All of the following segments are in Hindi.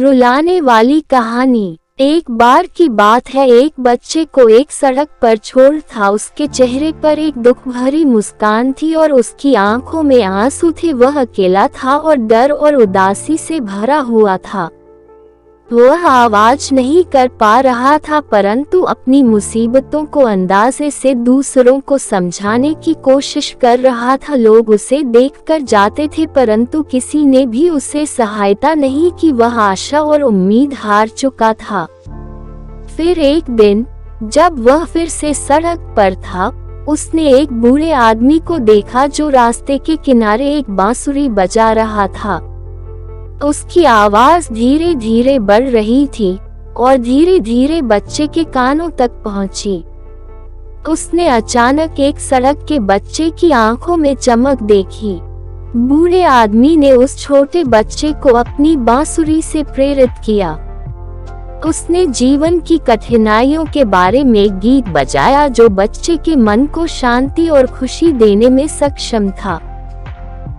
रुलाने वाली कहानी। एक बार की बात है, एक बच्चे को एक सड़क पर छोड़ था। उसके चेहरे पर एक दुख भरी मुस्कान थी और उसकी आंखों में आंसू थे। वह अकेला था और डर और उदासी से भरा हुआ था। वह आवाज नहीं कर पा रहा था, परंतु अपनी मुसीबतों को अंदाजे से दूसरों को समझाने की कोशिश कर रहा था। लोग उसे देखकर जाते थे, परंतु किसी ने भी उसे सहायता नहीं की। वह आशा और उम्मीद हार चुका था। फिर एक दिन जब वह फिर से सड़क पर था, उसने एक बूढ़े आदमी को देखा जो रास्ते के किनारे एक बांसुरी बजा रहा था। उसकी आवाज धीरे धीरे बढ़ रही थी और धीरे धीरे बच्चे के कानों तक पहुंची। उसने अचानक एक सड़क के बच्चे की आंखों में चमक देखी। बूढ़े आदमी ने उस छोटे बच्चे को अपनी बांसुरी से प्रेरित किया। उसने जीवन की कठिनाइयों के बारे में गीत बजाया जो बच्चे के मन को शांति और खुशी देने में सक्षम था।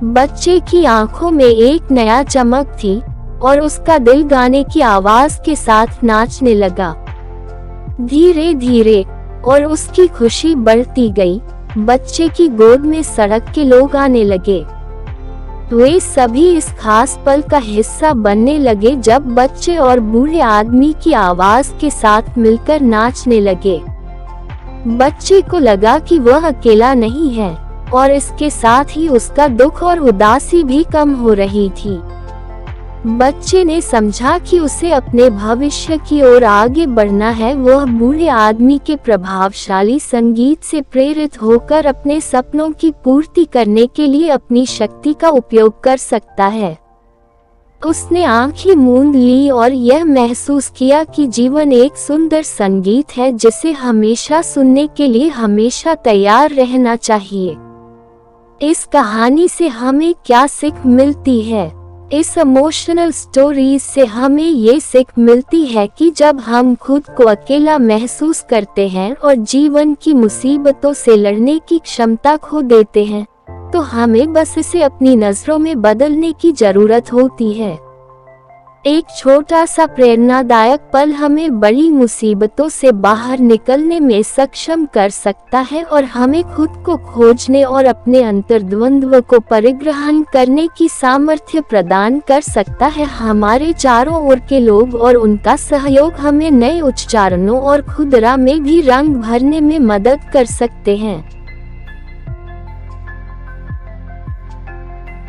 बच्चे की आंखों में एक नया चमक थी और उसका दिल गाने की आवाज के साथ नाचने लगा। धीरे धीरे और उसकी खुशी बढ़ती गई। बच्चे की गोद में सड़क के लोग आने लगे। वे सभी इस खास पल का हिस्सा बनने लगे जब बच्चे और बूढ़े आदमी की आवाज के साथ मिलकर नाचने लगे। बच्चे को लगा कि वह अकेला नहीं है और इसके साथ ही उसका दुख और उदासी भी कम हो रही थी। बच्चे ने समझा कि उसे अपने भविष्य की ओर आगे बढ़ना है। वह बूढ़े आदमी के प्रभावशाली संगीत से प्रेरित होकर अपने सपनों की पूर्ति करने के लिए अपनी शक्ति का उपयोग कर सकता है। उसने आंखें मूंद ली और यह महसूस किया कि जीवन एक सुंदर संगीत है जिसे हमेशा सुनने के लिए हमेशा तैयार रहना चाहिए। इस कहानी से हमें क्या सीख मिलती है? इस इमोशनल स्टोरीज से हमें ये सीख मिलती है कि जब हम खुद को अकेला महसूस करते हैं और जीवन की मुसीबतों से लड़ने की क्षमता खो देते हैं, तो हमें बस इसे अपनी नजरों में बदलने की जरूरत होती है। एक छोटा सा प्रेरणादायक पल हमें बड़ी मुसीबतों से बाहर निकलने में सक्षम कर सकता है और हमें खुद को खोजने और अपने अंतर्द्वंद्व को परिग्रहण करने की सामर्थ्य प्रदान कर सकता है। हमारे चारों ओर के लोग और उनका सहयोग हमें नए उच्चारणों और खुदरा में भी रंग भरने में मदद कर सकते हैं।